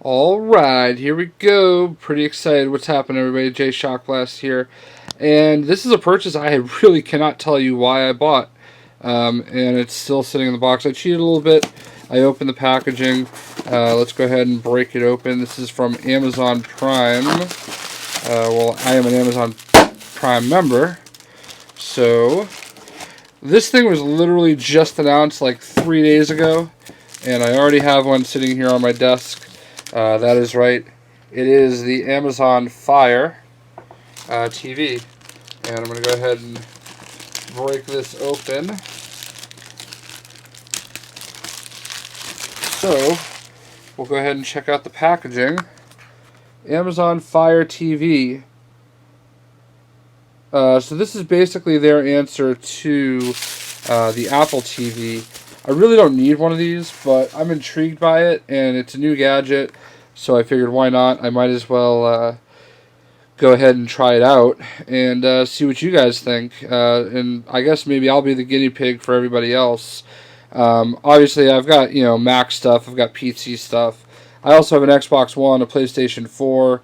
Alright, here we go. Pretty excited. What's happening, everybody? Jay Shockblast here. And this is a purchase I really cannot tell you why I bought. And it's still sitting in the box. I cheated a little bit. I opened the packaging. Let's go ahead and break it open. This is from Amazon Prime. Well, I am an Amazon Prime member. So, this thing was literally just announced like 3 days ago. And I already have one sitting here on my desk. That is right. It is the Amazon Fire TV. And I'm going to go ahead and break this open. So, we'll go ahead and check out the packaging. Amazon Fire TV. So this is basically their answer to the Apple TV. I really don't need one of these, but I'm intrigued by it, and it's a new gadget, so I figured why not? I might as well go ahead and try it out and see what you guys think. And I guess maybe I'll be the guinea pig for everybody else. Obviously, I've got Mac stuff, I've got PC stuff. I also have an Xbox One, a PlayStation 4,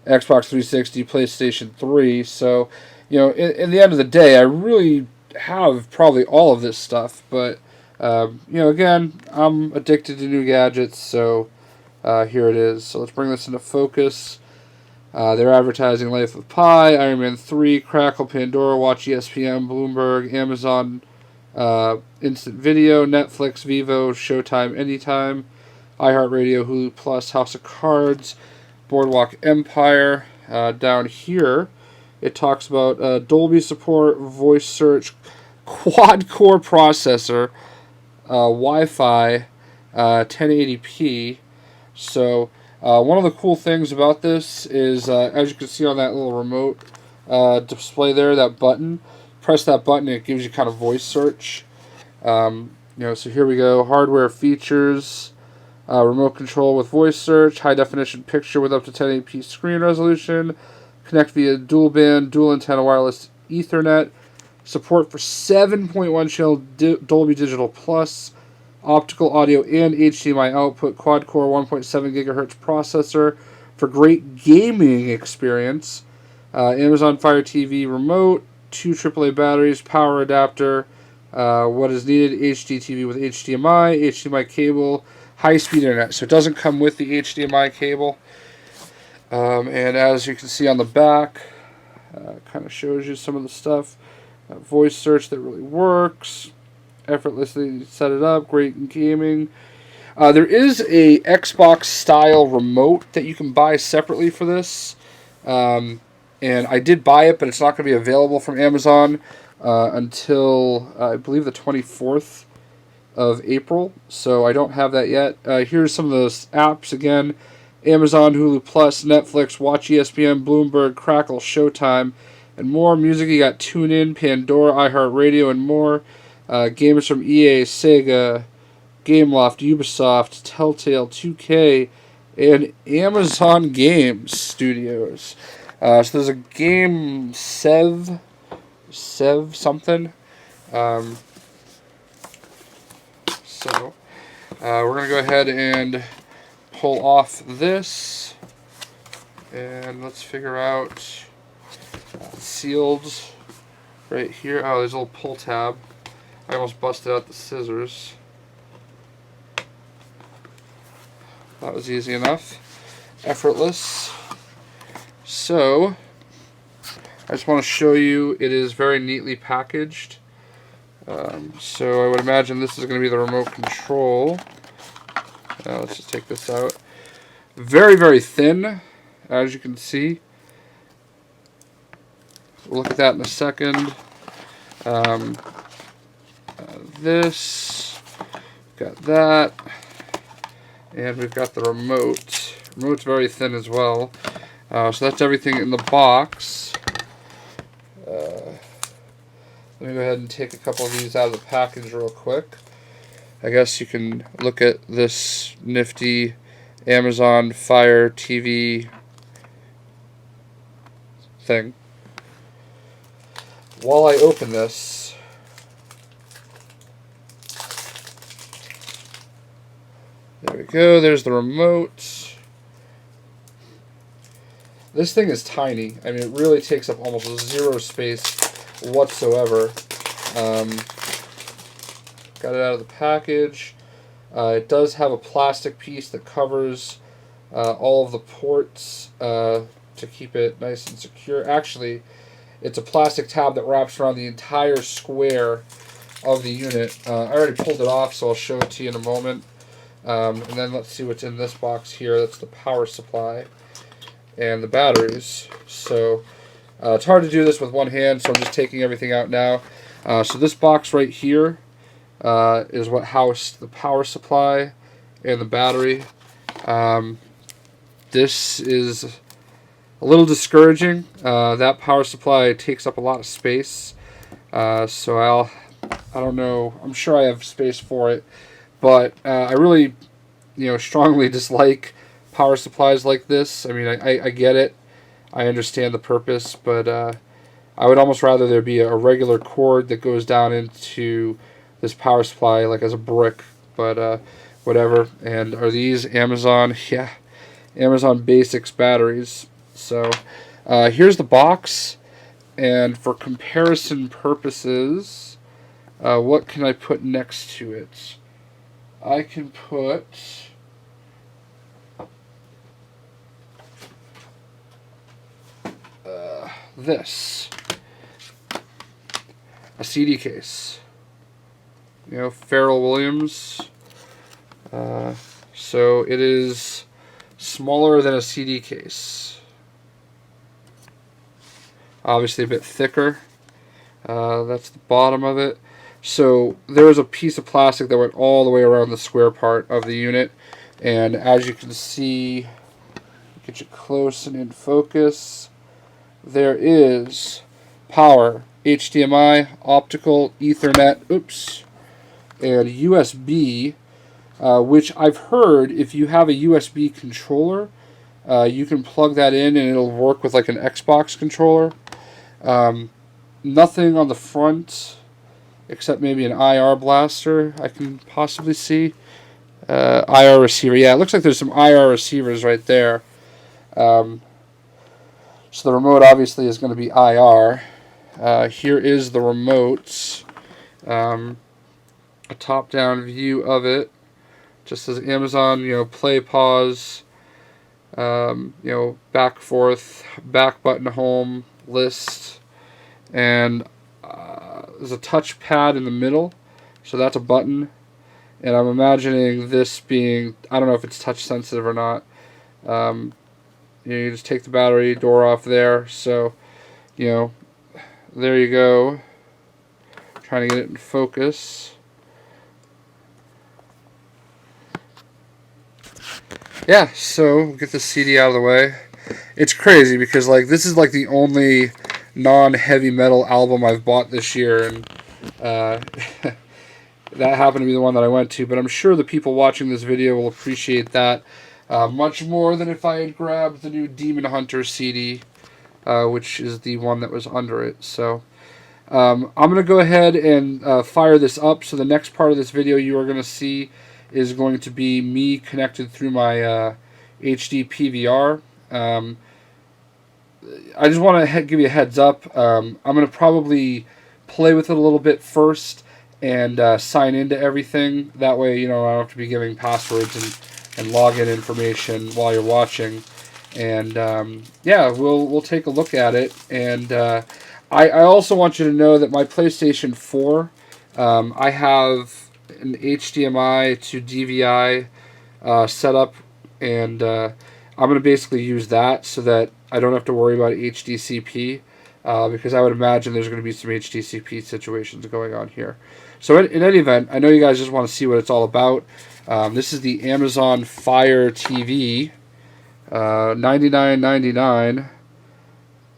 Xbox 360, PlayStation 3. So, in the end of the day, I really have probably all of this stuff, but again, I'm addicted to new gadgets, so here it is. So let's bring this into focus. They're advertising Life of Pi, Iron Man 3, Crackle, Pandora, Watch ESPN, Bloomberg, Amazon Instant Video, Netflix, Vivo, Showtime Anytime, iHeartRadio, Hulu Plus, House of Cards, Boardwalk Empire. Down here, it talks about Dolby support, voice search, quad-core processor, Wi-Fi, 1080p. So one of the cool things about this is, as you can see on that little remote display there, that button, press that button, it gives you kind of voice search. So here we go. Hardware features, remote control with voice search, high definition picture with up to 1080p screen resolution, connect via dual band, dual antenna wireless Ethernet, support for 7.1 channel Dolby Digital Plus, optical audio and HDMI output, quad-core 1.7 gigahertz processor for great gaming experience, Amazon Fire TV remote, 2 AAA batteries, power adapter, what is needed, HD TV with HDMI cable, high-speed internet. So it doesn't come with the HDMI cable. And as you can see on the back, kind of shows you some of the stuff. Voice search that really works. Effortlessly set it up. Great in gaming. There is a Xbox style remote that you can buy separately for this. And I did buy it, but it's not going to be available from Amazon until I believe the 24th of April. So I don't have that yet. Here's some of those apps again. Amazon, Hulu Plus, Netflix, Watch ESPN, Bloomberg, Crackle, Showtime, and more. Music, you got TuneIn, Pandora, iHeartRadio, and more. Games from EA, Sega, Gameloft, Ubisoft, Telltale, 2K, and Amazon Games Studios. So there's a game Sev something. So we're going to go ahead and pull off this, and let's figure out sealed right here. Oh, there's a little pull tab. I almost busted out the scissors. That was easy enough. Effortless. So, I just want to show you it is very neatly packaged. So I would imagine this is going to be the remote control. Let's just take this out. Very, very thin, as you can see. We'll look at that in a second. This, got that, and we've got the remote. Remote's very thin as well. So that's everything in the box. Let me go ahead and take a couple of these out of the package real quick. I guess you can look at this nifty Amazon Fire TV thing. While I open this, there we go, there's the remote. This thing is tiny. I mean, it really takes up almost zero space whatsoever. Got it out of the package. It does have a plastic piece that covers all of the ports to keep it nice and secure. Actually, it's a plastic tab that wraps around the entire square of the unit. I already pulled it off, so I'll show it to you in a moment. And then let's see what's in this box here. That's the power supply and the batteries. So it's hard to do this with one hand, so I'm just taking everything out now. So this box right here is what housed the power supply and the battery. This is a little discouraging. That power supply takes up a lot of space. So I don't know. I'm sure I have space for it, but I really, strongly dislike power supplies like this. I mean, I get it. I understand the purpose, but I would almost rather there be a regular cord that goes down into this power supply, like as a brick, but whatever. And are these Amazon? Yeah, Amazon Basics batteries. So here's the box, and for comparison purposes, what can I put next to it? I can put this, a CD case. Pharrell Williams. So it is smaller than a CD case. Obviously a bit thicker. That's the bottom of it. So there was a piece of plastic that went all the way around the square part of the unit, and as you can see, get you close and in focus, there is power, HDMI, optical, Ethernet, and USB, which I've heard if you have a USB controller, you can plug that in and it'll work with like an Xbox controller. Nothing on the front except maybe an IR blaster I can possibly see. IR receiver. Yeah, it looks like there's some IR receivers right there. So the remote obviously is going to be IR. Here is the remote. A top-down view of it. Just says Amazon, play, pause, back, forth, back button, home, list, and there's a touch pad in the middle, so that's a button, and I'm imagining this being, I don't know if it's touch sensitive or not. You just take the battery door off there, so there you go. Trying to get it in focus. Yeah, so get the CD out of the way. It's crazy because this is the only non-heavy metal album I've bought this year, and that happened to be the one that I went to, but I'm sure the people watching this video will appreciate that much more than if I had grabbed the new Demon Hunter CD, which is the one that was under it. So I'm going to go ahead and fire this up. So the next part of this video you are going to see is going to be me connected through my HD PVR. I just want to give you a heads up. I'm going to probably play with it a little bit first and sign into everything. That way, I don't have to be giving passwords and login information while you're watching. And yeah, we'll take a look at it. And I also want you to know that my PlayStation 4, I have an HDMI to DVI setup, and I'm going to basically use that so that I don't have to worry about HDCP, because I would imagine there's going to be some HDCP situations going on here. So in any event, I know you guys just want to see what it's all about. This is the Amazon FireTV, $99.99,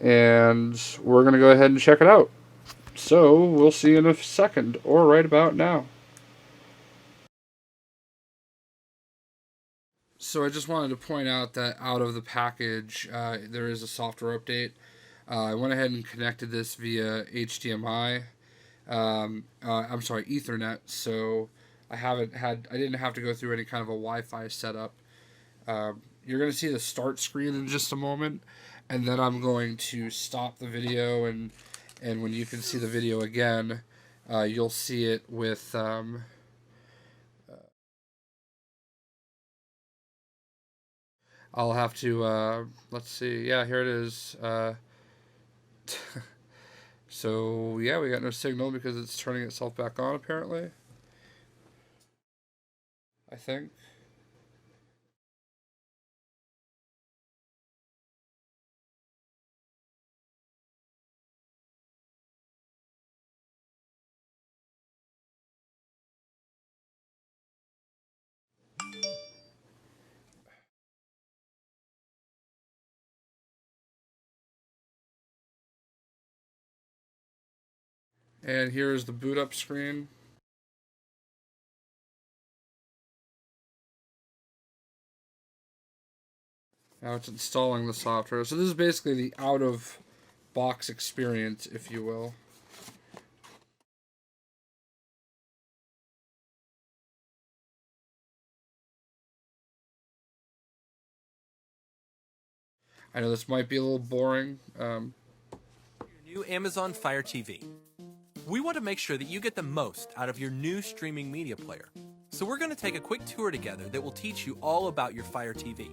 and we're going to go ahead and check it out. So we'll see you in a second, or right about now. So I just wanted to point out that out of the package, there is a software update. I went ahead and connected this via HDMI. I'm sorry, Ethernet. So I didn't have to go through any kind of a Wi-Fi setup. You're going to see the start screen in just a moment, and then I'm going to stop the video, and when you can see the video again, you'll see it with I'll have to let's see. Yeah, here it is. So yeah, we got no signal because it's turning itself back on apparently, I think. And here's the boot up screen. Now it's installing the software. So this is basically the out of box experience, if you will. I know this might be a little boring. Your new Amazon Fire TV. We want to make sure that you get the most out of your new streaming media player. So we're going to take a quick tour together that will teach you all about your Fire TV.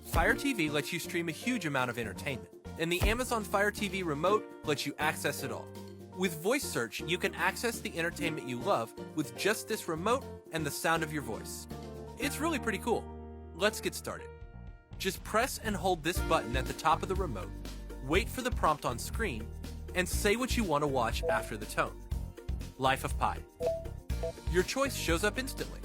Fire TV lets you stream a huge amount of entertainment, and the Amazon Fire TV remote lets you access it all. With voice search, you can access the entertainment you love with just this remote and the sound of your voice. It's really pretty cool. Let's get started. Just press and hold this button at the top of the remote, wait for the prompt on screen, and say what you want to watch after the tone. Life of Pi. Your choice shows up instantly.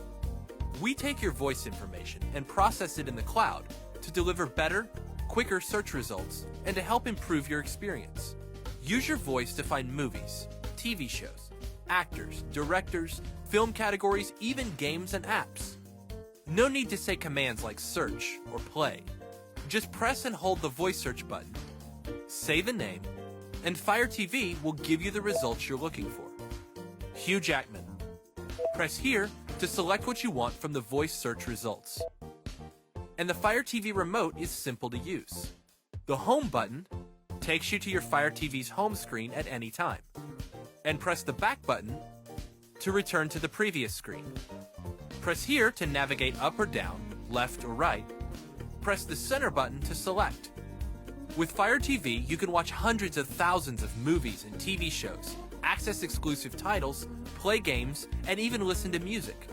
We take your voice information and process it in the cloud to deliver better, quicker search results and to help improve your experience. Use your voice to find movies, TV shows, actors, directors, film categories, even games and apps. No need to say commands like search or play. Just press and hold the voice search button, say the name, and Fire TV will give you the results you're looking for. Hugh Jackman. Press here to select what you want from the voice search results. And the Fire TV remote is simple to use. The home button takes you to your Fire TV's home screen at any time. And press the back button to return to the previous screen. Press here to navigate up or down, left or right. Press the center button to select. With Fire TV, you can watch hundreds of thousands of movies and TV shows, access exclusive titles, play games, and even listen to music.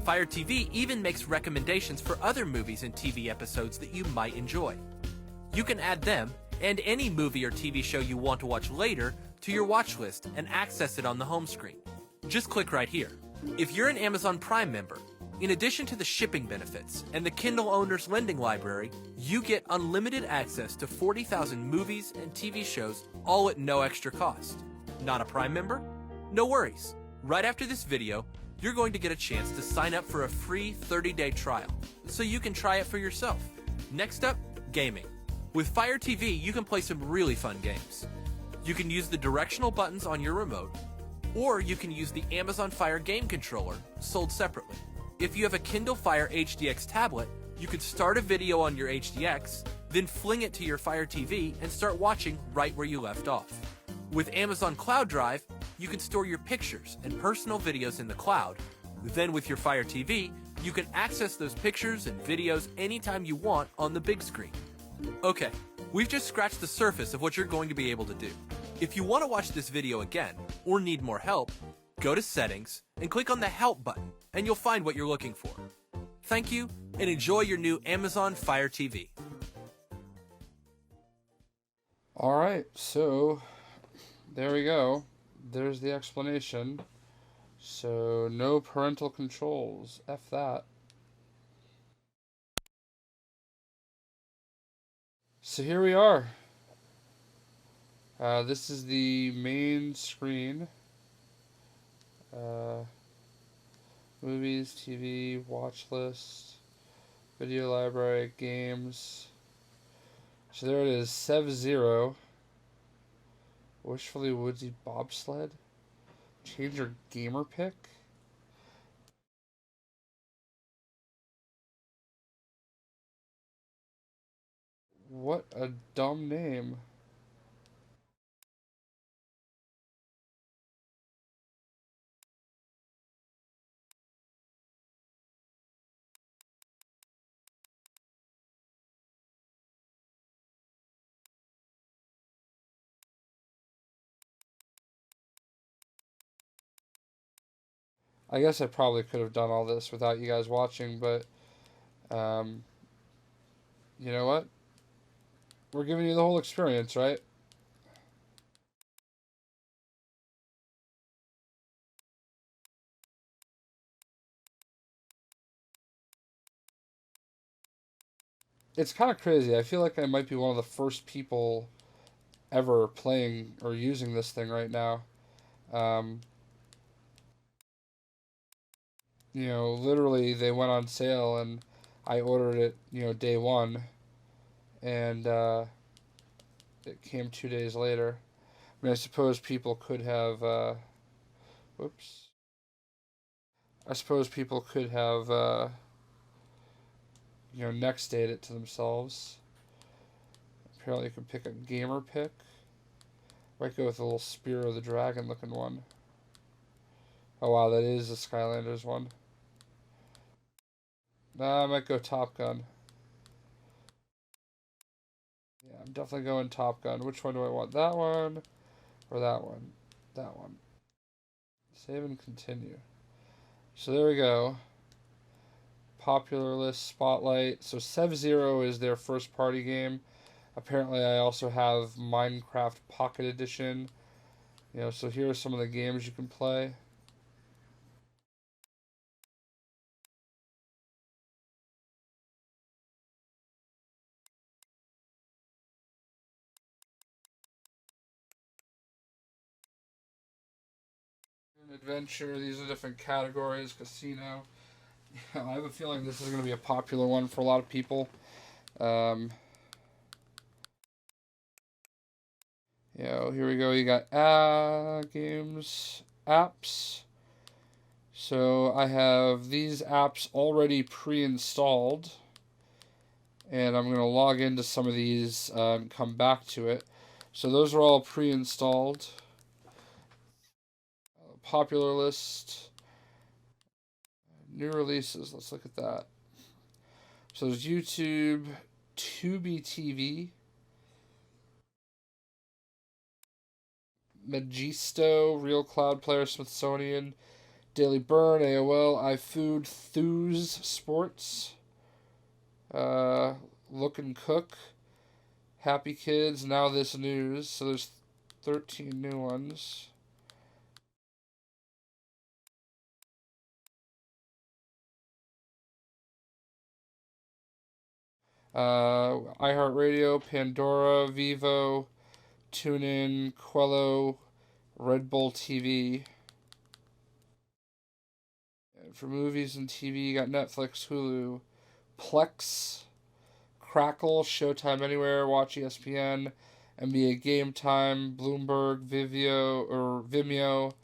Fire TV even makes recommendations for other movies and TV episodes that you might enjoy. You can add them and any movie or TV show you want to watch later to your watch list and access it on the home screen. Just click right here. If you're an Amazon Prime member, in addition to the shipping benefits and the Kindle Owner's Lending Library, you get unlimited access to 40,000 movies and TV shows, all at no extra cost. Not a Prime member? No worries. Right after this video, you're going to get a chance to sign up for a free 30-day trial, so you can try it for yourself. Next up, gaming. With Fire TV, you can play some really fun games. You can use the directional buttons on your remote, or you can use the Amazon Fire Game Controller, sold separately. If you have a Kindle Fire HDX tablet, you could start a video on your HDX, then fling it to your Fire TV and start watching right where you left off. With Amazon Cloud Drive, you can store your pictures and personal videos in the cloud. Then with your Fire TV, you can access those pictures and videos anytime you want on the big screen. Okay, we've just scratched the surface of what you're going to be able to do. If you want to watch this video again, or need more help, go to Settings and click on the Help button, and you'll find what you're looking for. Thank you, and enjoy your new Amazon Fire TV. Alright, so there we go. There's the explanation. So, no parental controls. F that. So here we are. This is the main screen. Movies, TV, watch list, video library, games. So there it is, Sev-Zero. Wishfully Woodsy Bobsled. Change your gamer pick. What a dumb name. I guess I probably could have done all this without you guys watching, but um, you know what? We're giving you the whole experience, right? It's kind of crazy. I feel like I might be one of the first people ever playing or using this thing right now. Um, literally, they went on sale and I ordered it, day one, and it came 2 days later. I mean, I suppose people could have, whoops. I suppose people could have, next date it to themselves. Apparently, you can pick a gamer pick. Might go with a little Spear of the Dragon looking one. Oh wow, that is the Skylanders one. Nah, I might go Top Gun. Yeah, I'm definitely going Top Gun. Which one do I want? That one or that one? That one. Save and continue. So there we go. Popular list spotlight. So Sev Zero is their first party game. Apparently, I also have Minecraft Pocket Edition. So here are some of the games you can play. Adventure. These are different categories. Casino. I have a feeling this is going to be a popular one for a lot of people. Um, here we go. You got games, apps. So I have these apps already pre-installed, and I'm going to log into some of these and come back to it. So those are all pre-installed. Popular list. New releases. Let's look at that. So there's YouTube, Tubi TV, Magisto, Real Cloud Player, Smithsonian, Daily Burn, AOL, iFood, Thuse Sports, Look and Cook, Happy Kids, Now This News. So there's 13 new ones. iHeartRadio, Pandora, Vivo, TuneIn, Quello, Red Bull TV. And for movies and TV, you got Netflix, Hulu, Plex, Crackle, Showtime Anywhere, Watch ESPN, NBA Game Time, Bloomberg, Vimeo,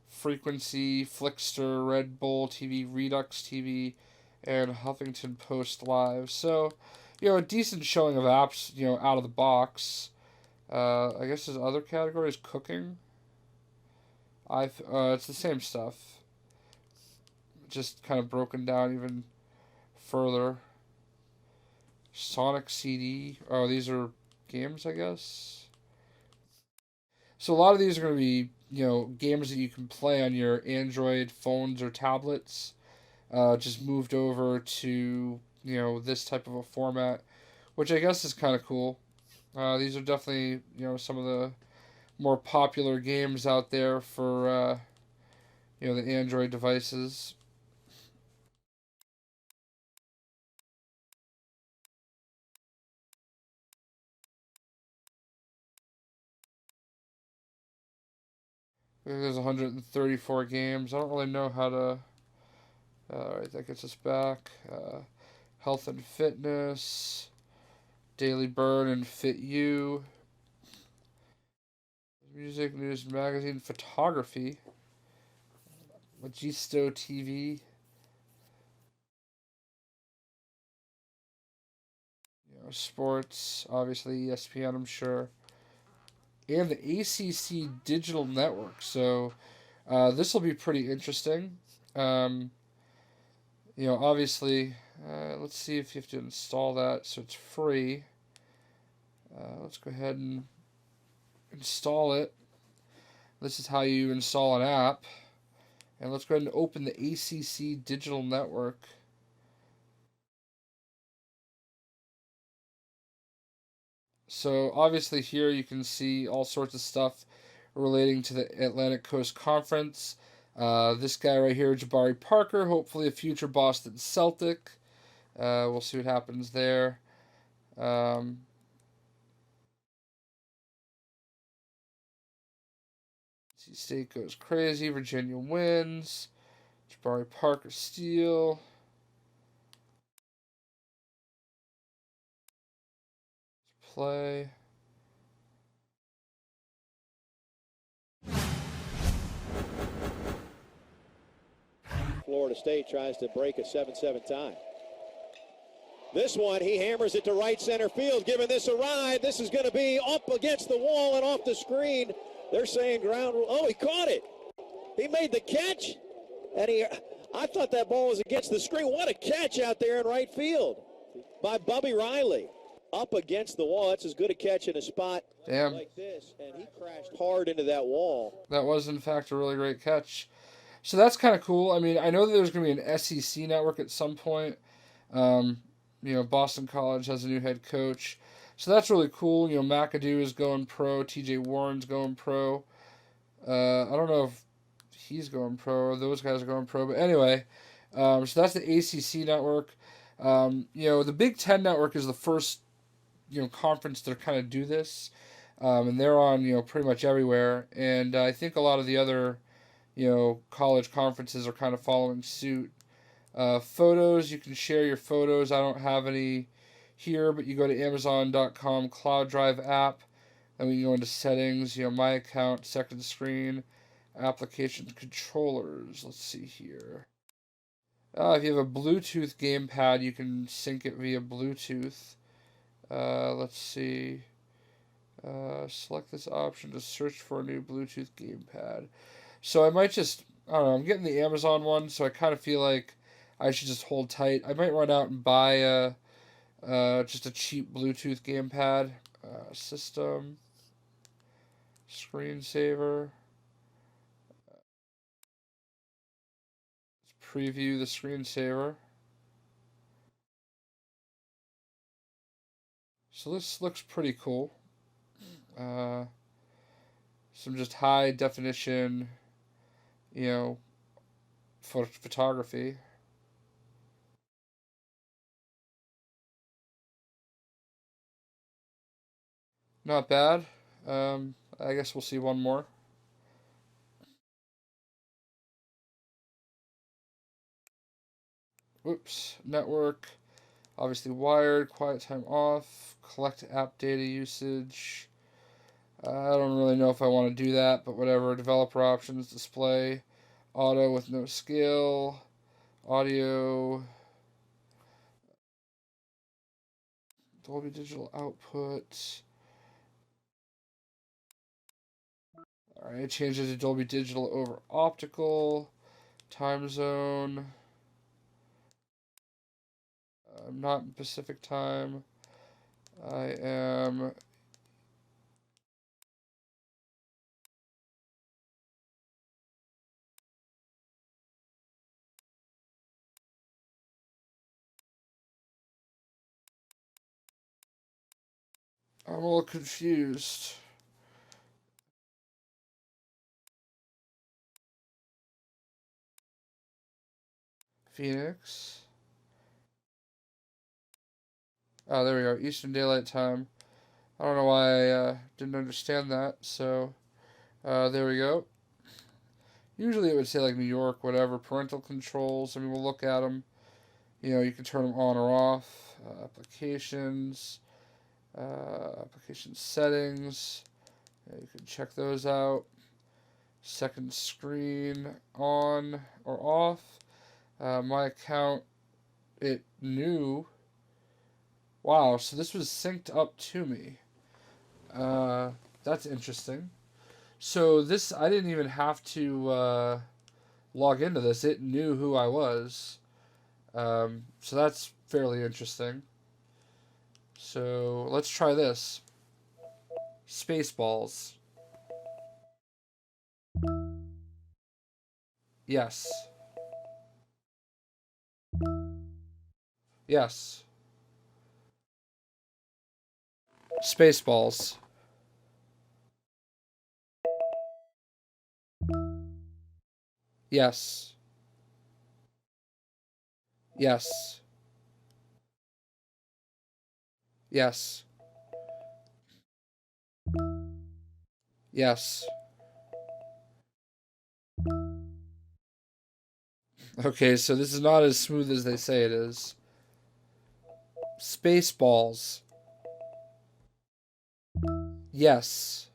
Frequency, Flickster, Red Bull TV, Redux TV, and Huffington Post Live. So, a decent showing of apps, out of the box. I guess there's other categories. Cooking. It's the same stuff, just kind of broken down even further. Sonic CD. Oh, these are games, I guess. So a lot of these are going to be, games that you can play on your Android phones or tablets. Just moved over to, this type of a format, which I guess is kind of cool. These are definitely, some of the more popular games out there for, the Android devices. I think there's 134 games. I don't really know how to. Alright, that gets us back. Health and fitness, Daily Burn and Fit You, music, news, magazine, photography, Magisto TV, Sports, obviously ESPN, I'm sure, and the ACC Digital Network. So this will be pretty interesting. Um, obviously, let's see if you have to install that. So it's free. Let's go ahead and install it. This is how you install an app. And let's go ahead and open the ACC Digital Network. So obviously here you can see all sorts of stuff relating to the Atlantic Coast Conference. This guy right here, Jabari Parker, hopefully a future Boston Celtic. We'll see what happens there. NC State goes crazy. Virginia wins. Jabari Parker steal. Play. Florida State tries to break a 7-7 tie. This one, he hammers it to right center field, giving this a ride. This is going to be up against the wall and off the screen. They're saying ground rule. Oh, he caught it. He made the catch. And I thought that ball was against the screen. What a catch out there in right field by Bubby Riley. Up against the wall. That's as good a catch in a spot like this. And he crashed hard into that wall. That was, in fact, a really great catch. So that's kind of cool. I mean, I know that there's going to be an SEC network at some point. Boston College has a new head coach. So that's really cool. McAdoo is going pro. TJ Warren's going pro. I don't know if he's going pro or those guys are going pro. But anyway, so that's the ACC network. The Big Ten network is the first, conference to kind of do this. And they're on, pretty much everywhere. And I think a lot of the other, college conferences are kind of following suit. Photos, you can share your photos. I don't have any here, but you go to Amazon.com Cloud Drive app, and we can go into settings, my account, second screen, application controllers. Let's see here. If you have a Bluetooth gamepad, you can sync it via Bluetooth. Let's see. Select this option to search for a new Bluetooth gamepad. So I might just, I don't know, I'm getting the Amazon one, so I kind of feel like I should just hold tight. I might run out and buy just a cheap Bluetooth gamepad. System. Screensaver. Let's preview the screensaver. So this looks pretty cool. Some just high definition, photography. Not bad. I guess we'll see one more. Whoops. Network. Obviously wired. Quiet time off. Collect app data usage. I don't really know if I want to do that, but whatever. Developer options. Display. Auto with no scale. Audio. Dolby Digital output. Alright, change it to Dolby Digital over optical. Time zone. I'm not in Pacific time. I am... I'm a little confused. Phoenix. Oh, there we go. Eastern Daylight Time. I don't know why I didn't understand that. So, there we go. Usually it would say like New York, whatever. Parental controls. I mean, we'll look at them. You can turn them on or off. Applications. Application settings. You can check those out. Second screen on or off. My account, it knew Wow, so this was synced up to me. That's interesting. So this, I didn't even have to log into this. It knew who I was. So that's fairly interesting. So let's try this. Spaceballs. Yes. Yes. Spaceballs. Yes. Yes. Yes. Yes. Okay, so this is not as smooth as they say it is. Spaceballs. Yes.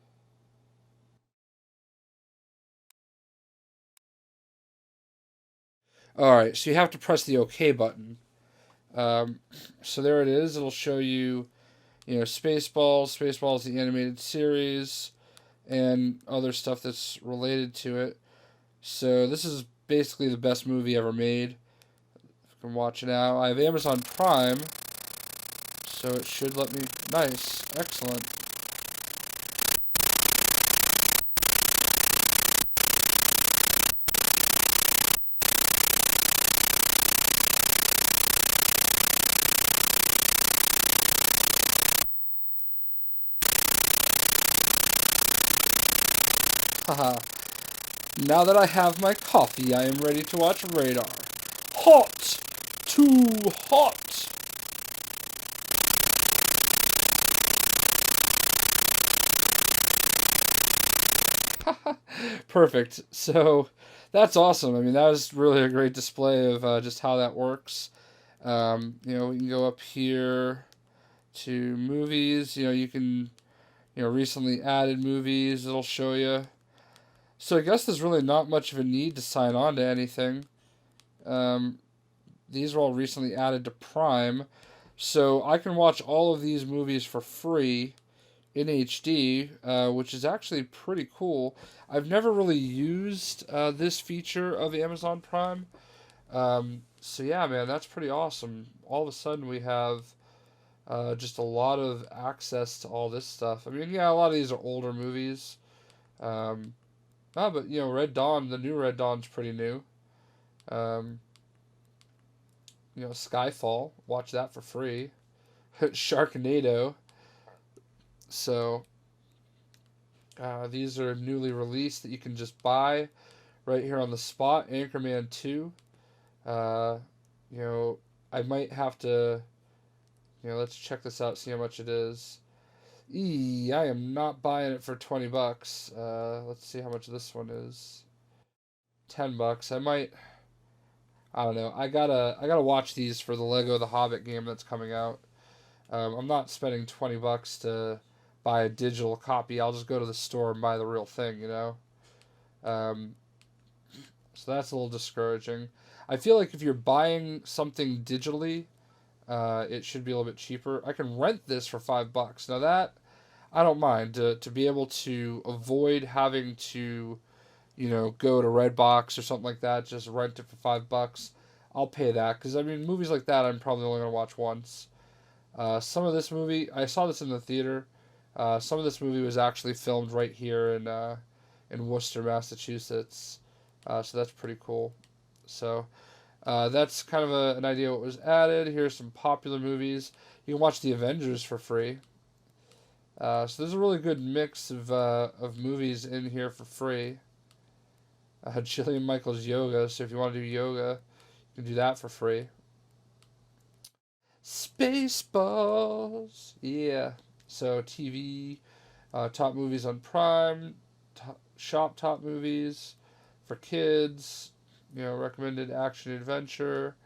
Alright, so you have to press the OK button. Um, so there it is. It'll show you, Spaceballs. Spaceballs, the animated series, and other stuff that's related to it. So this is basically the best movie ever made. I can watch it now. I have Amazon Prime, so it should let me. Nice, excellent. Haha. Now that I have my coffee, I am ready to watch Radar. Hot! Too hot! Perfect. So that's awesome. I mean, that was really a great display of just how that works. We can go up here to movies. You can, recently added movies. It'll show you. So I guess there's really not much of a need to sign on to anything. Um, these are all recently added to Prime. So I can watch all of these movies for free in HD, which is actually pretty cool. I've never really used this feature of Amazon Prime. So yeah, man, that's pretty awesome. All of a sudden we have just a lot of access to all this stuff. I mean, yeah, a lot of these are older movies. Um, but Red Dawn, the new Red Dawn's pretty new. Um, Skyfall, watch that for free. Sharknado. So these are newly released that you can just buy right here on the spot. Anchorman 2. Uh, I might have to, let's check this out, see how much it is. I am not buying it for $20. Let's see how much this one is. $10. I don't know. I gotta watch these for the Lego The Hobbit game that's coming out. I'm not spending $20 to buy a digital copy. I'll just go to the store and buy the real thing. Um, so that's a little discouraging. I feel like if you're buying something digitally, it should be a little bit cheaper. I can rent this for $5. Now that I don't mind to be able to avoid having to, go to Redbox or something like that. Just rent it for $5. I'll pay that because I mean movies like that I'm probably only gonna watch once. Some of this movie I saw this in the theater. Some of this movie was actually filmed right here in Worcester, Massachusetts. So that's pretty cool. So that's kind of an idea what was added. Here's some popular movies. You can watch The Avengers for free. So there's a really good mix of movies in here for free. Jillian Michaels Yoga, so if you want to do yoga, you can do that for free. Spaceballs! Yeah. So TV, top movies on Prime, shop top movies for kids, recommended action adventure,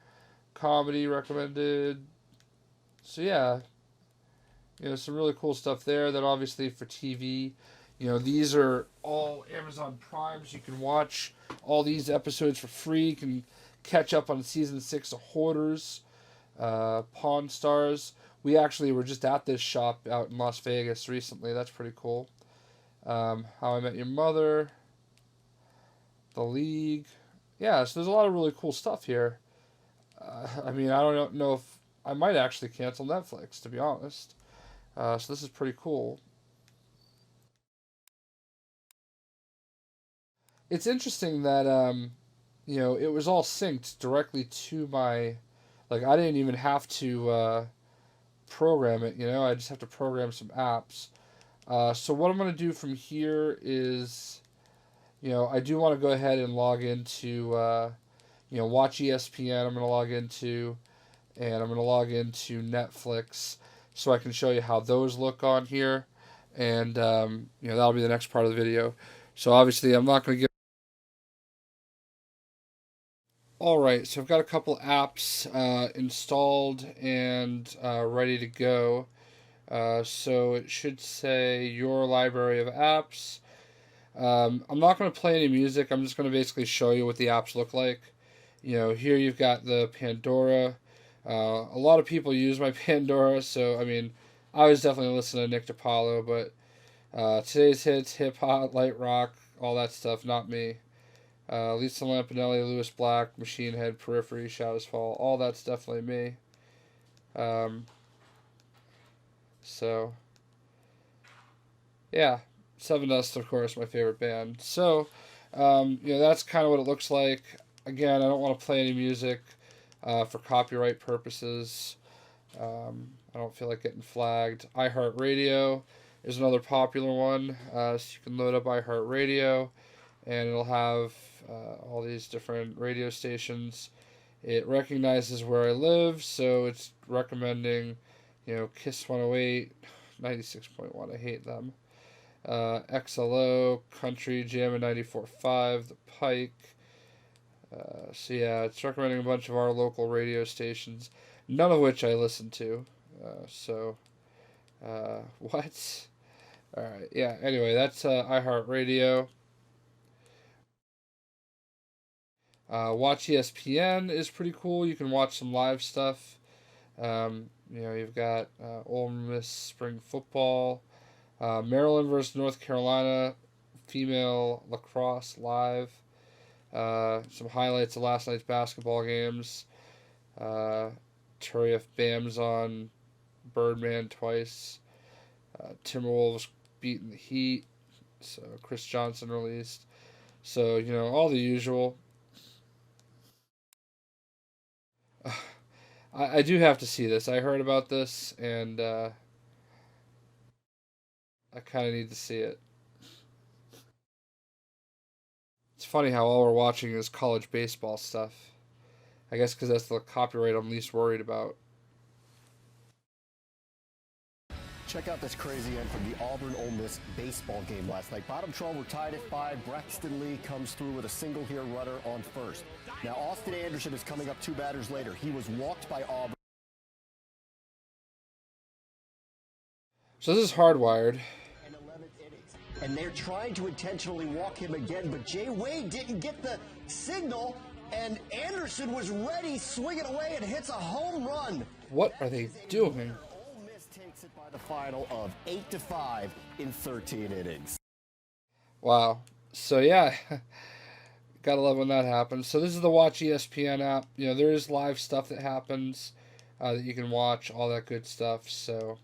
comedy recommended. So yeah, some really cool stuff there. Then obviously for TV, these are all Amazon Primes. You can watch all these episodes for free. You can catch up on season 6 of Hoarders, Pawn Stars. We actually were just at this shop out in Las Vegas recently. That's pretty cool. How I Met Your Mother, The League. Yeah, so there's a lot of really cool stuff here. I mean, I don't know if I might actually cancel Netflix, to be honest. So this is pretty cool. It's interesting that it was all synced directly to my, like I didn't even have to program it. I just have to program some apps. So what I'm gonna do from here is, I do want to go ahead and log into, watch ESPN. I'm gonna log into, and I'm gonna log into Netflix, so I can show you how those look on here, and that'll be the next part of the video. So obviously I'm not gonna give. Alright, so I've got a couple apps installed and ready to go. So it should say your library of apps. I'm not going to play any music. I'm just going to basically show you what the apps look like. Here you've got the Pandora. A lot of people use my Pandora, so I mean, I was definitely listening to Nick DiPaolo, but today's hits, hip hop, light rock, all that stuff, not me. Lisa Lampanelli, Lewis Black, Machine Head, Periphery, Shadows Fall, all that's definitely me. So, yeah, Seven Dust, of course, my favorite band. So, that's kind of what it looks like. Again, I don't want to play any music for copyright purposes. I don't feel like getting flagged. iHeartRadio is another popular one. So you can load up iHeartRadio, and it'll have all these different radio stations. It recognizes where I live, so it's recommending, Kiss 108, 96.1. I hate them. XLO, Country, Jammin' 94.5, The Pike. So yeah, it's recommending a bunch of our local radio stations, none of which I listen to. What? Alright, yeah, anyway, that's iHeartRadio. Watch ESPN is pretty cool. You can watch some live stuff. You've got Ole Miss spring football, Maryland versus North Carolina, female lacrosse live, some highlights of last night's basketball games. Turiaf Bams on Birdman twice. Timberwolves beating the Heat. So Chris Johnson released. So, all the usual. I do have to see this. I heard about this, and I kind of need to see it. It's funny how all we're watching is college baseball stuff. I guess because that's the copyright I'm least worried about. Check out this crazy end from the Auburn-Ole Miss baseball game last night. Bottom 12 were tied at 5. Braxton Lee comes through with a single here runner on first. Now, Austin Anderson is coming up 2 batters later. He was walked by Auburn. So this is hardwired. And they're trying to intentionally walk him again, but Jay Wade didn't get the signal, and Anderson was ready, swinging away, and hits a home run. What are they doing? Ole Miss takes it by the final of 8-5 in 13 innings. Wow. So yeah, gotta love when that happens. So this is the Watch ESPN app. There is live stuff that happens that you can watch, all that good stuff. So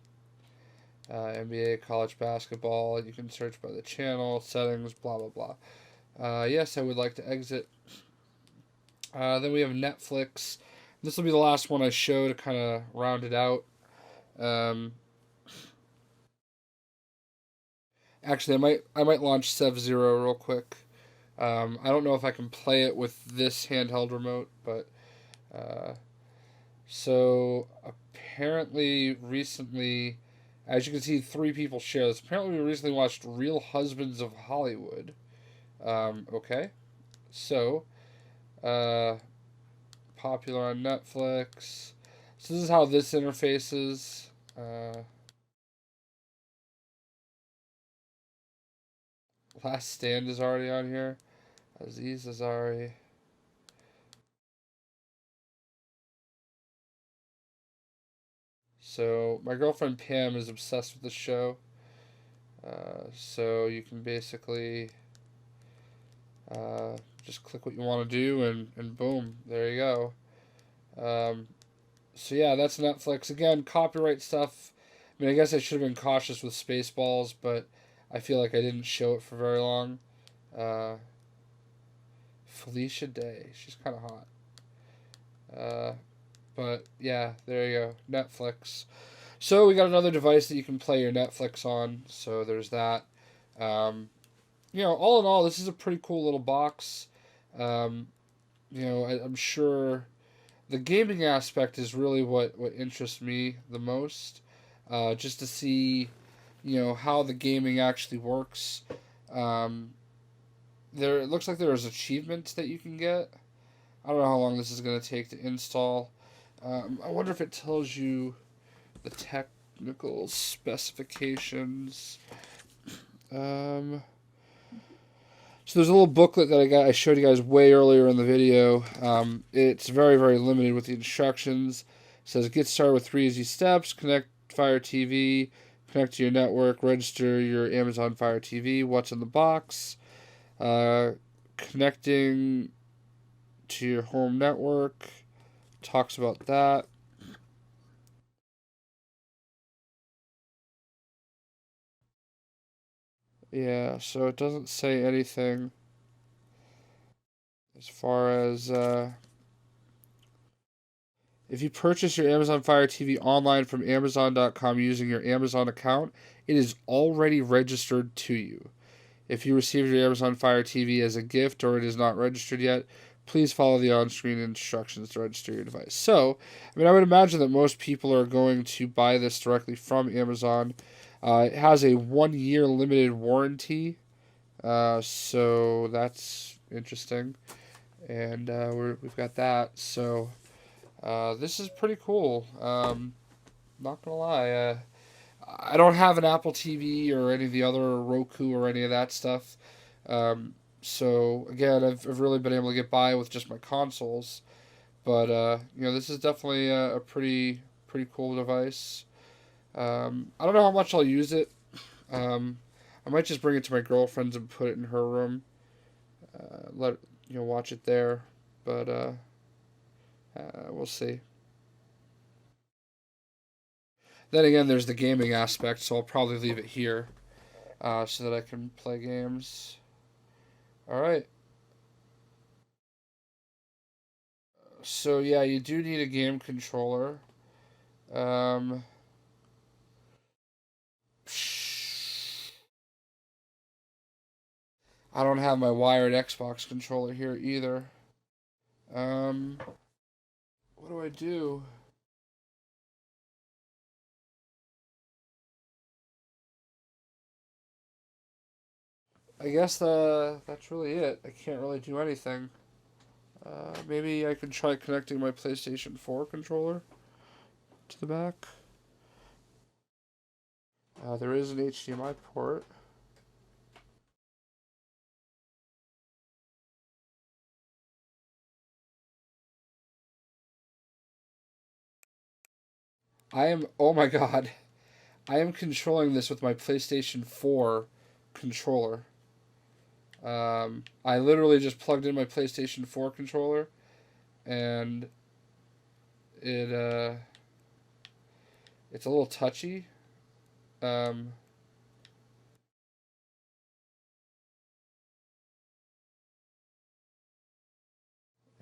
NBA, college basketball, you can search by the channel, settings, blah, blah, blah. Yes, I would like to exit. Then we have Netflix. This will be the last one I show to kind of round it out. Actually, I might launch Sev-Zero real quick. I don't know if I can play it with this handheld remote, but so apparently recently, as you can see, 3 people share this. Apparently we recently watched Real Husbands of Hollywood. Okay. So, popular on Netflix. So this is how this interfaces. Last Stand is already on here. Aziz Ansari. So my girlfriend Pam is obsessed with the show. So you can basically just click what you want to do, and boom, there you go. So yeah, that's Netflix. Again, copyright stuff. I mean, I guess I should have been cautious with Spaceballs, but I feel like I didn't show it for very long. Felicia Day, she's kind of hot. But yeah, there you go, Netflix. So we got another device that you can play your Netflix on. So there's that. All in all, this is a pretty cool little box. I'm sure the gaming aspect is really what interests me the most. Just to see, how the gaming actually works. It looks like there's achievements that you can get. I don't know how long this is going to take to install. I wonder if it tells you the technical specifications. So there's a little booklet that I showed you guys way earlier in the video. It's very, very limited with the instructions. It says get started with 3 easy steps. Connect Fire TV. Connect to your network. Register your Amazon Fire TV. What's in the box? Connecting to your home network. Talks about that. Yeah, so it doesn't say anything as far as if you purchase your Amazon Fire TV online from Amazon.com using your Amazon account, it is already registered to you. If you received your Amazon Fire TV as a gift or it is not registered yet, please follow the on-screen instructions to register your device. So, I would imagine that most people are going to buy this directly from Amazon. It has a 1-year limited warranty, so that's interesting. And we've got that. So this is pretty cool. Not gonna lie, I don't have an Apple TV or any of the other Roku or any of that stuff. So again, I've really been able to get by with just my consoles. But this is definitely a pretty cool device. I don't know how much I'll use it. I might just bring it to my girlfriend's and put it in her room. Let watch it there, but we'll see. Then again, there's the gaming aspect, so I'll probably leave it here so that I can play games. All right. So yeah, you do need a game controller. I don't have my wired Xbox controller here either. What do I do? I guess that's really it. I can't really do anything. Maybe I could try connecting my PlayStation 4 controller to the back. There is an HDMI port. oh my god, I am controlling this with my PlayStation 4 controller. I literally just plugged in my PlayStation 4 controller, and it's a little touchy.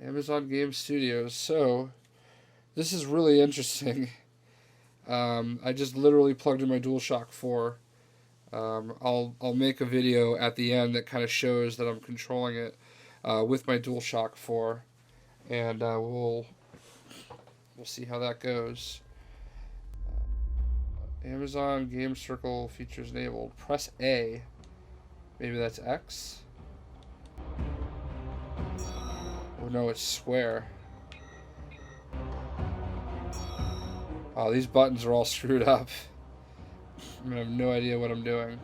Amazon Game Studios. So, this is really interesting. I just literally plugged in my DualShock 4. I'll make a video at the end that kind of shows that I'm controlling it with my DualShock 4, and we'll see how that goes. Amazon Game Circle features enabled. Press A. Maybe that's X. Oh no, it's square. Oh, these buttons are all screwed up. I have no idea what I'm doing.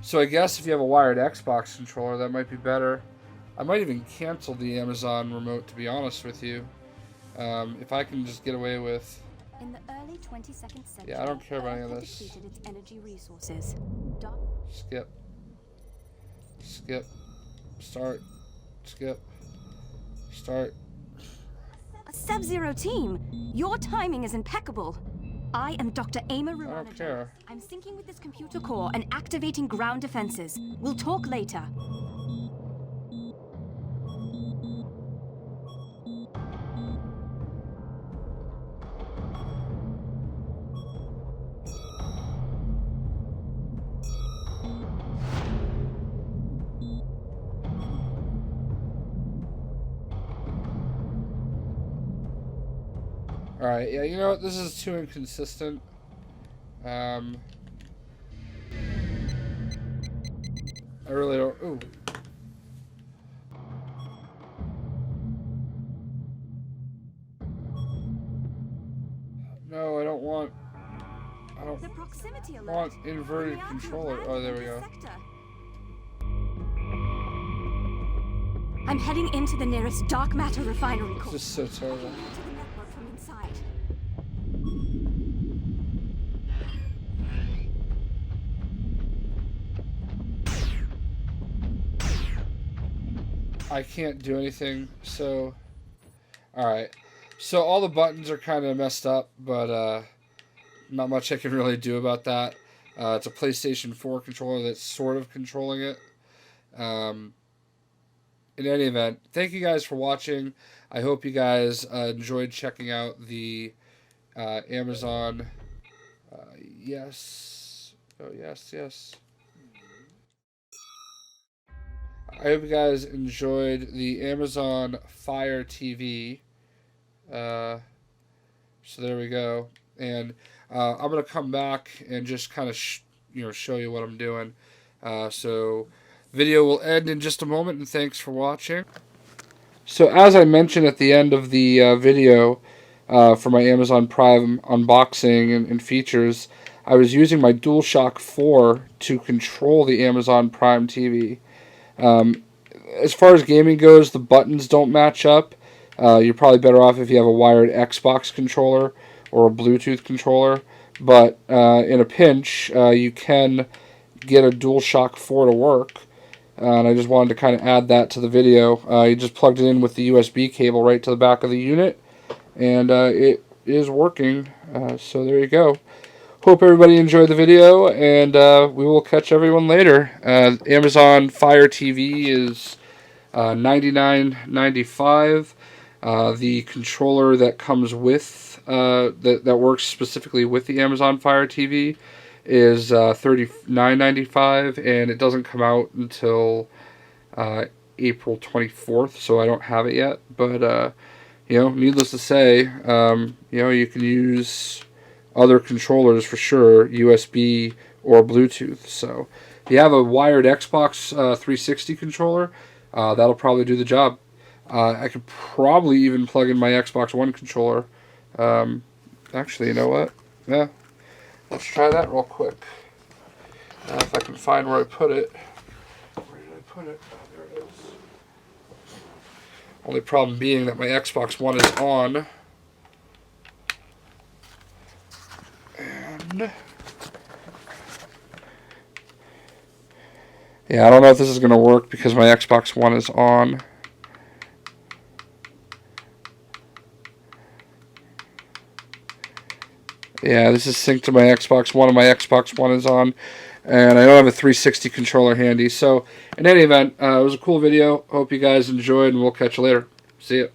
So I guess if you have a wired Xbox controller, that might be better. I might even cancel the Amazon remote, to be honest with you. If I can just get away with... In the early 22nd century, Yeah, I don't care about any of Earth had this. depleted its energy resources. Skip. Skip. Start. Skip. Start. A Sub-Zero team! Your timing is impeccable. I am Dr. Ama Ruana. I don't care. I'm syncing with this computer core and activating ground defenses. We'll talk later. Alright, yeah, you know what? This is too inconsistent. I really don't... Ooh. No, I don't want... I don't The proximity alert. want inverted Reactor controller. arriving Oh, there in we this go. sector. I'm heading into the nearest dark matter refinery core. This is so terrible. To the network from inside. I can't do anything, so... Alright. So all the buttons are kind of messed up, but not much I can really do about that. It's a PlayStation 4 controller that's sort of controlling it. In any event, thank you guys for watching. I hope you guys enjoyed checking out the Amazon... yes. Oh, yes, yes. I hope you guys enjoyed the Amazon Fire TV. So there we go. And I'm going to come back and just kind of show you what I'm doing. So video will end in just a moment, and thanks for watching. So as I mentioned at the end of the video for my Amazon Prime unboxing and features, I was using my DualShock 4 to control the Amazon Prime TV. As far as gaming goes, the buttons don't match up. You're probably better off if you have a wired Xbox controller or a Bluetooth controller. But in a pinch, you can get a DualShock 4 to work. And I just wanted to kind of add that to the video. You just plugged it in with the USB cable right to the back of the unit. And it is working. So there you go. Hope everybody enjoyed the video, and we will catch everyone later. Amazon Fire TV is $99.95. The controller that comes with that works specifically with the Amazon Fire TV is $39.95, and it doesn't come out until April 24th, so I don't have it yet. But needless to say, you can use other controllers for sure, USB or Bluetooth. So if you have a wired Xbox 360 controller, that'll probably do the job. I could probably even plug in my Xbox One controller. Actually, you know what? Yeah, let's try that real quick. If I can find where I put it. Where did I put it? Oh, there it is. Only problem being that my Xbox One is on. And yeah, I don't know if this is going to work because my Xbox One is on. Yeah, this is synced to my Xbox One, and my Xbox One is on. And I don't have a 360 controller handy. So, in any event, it was a cool video. Hope you guys enjoyed, and we'll catch you later. See ya.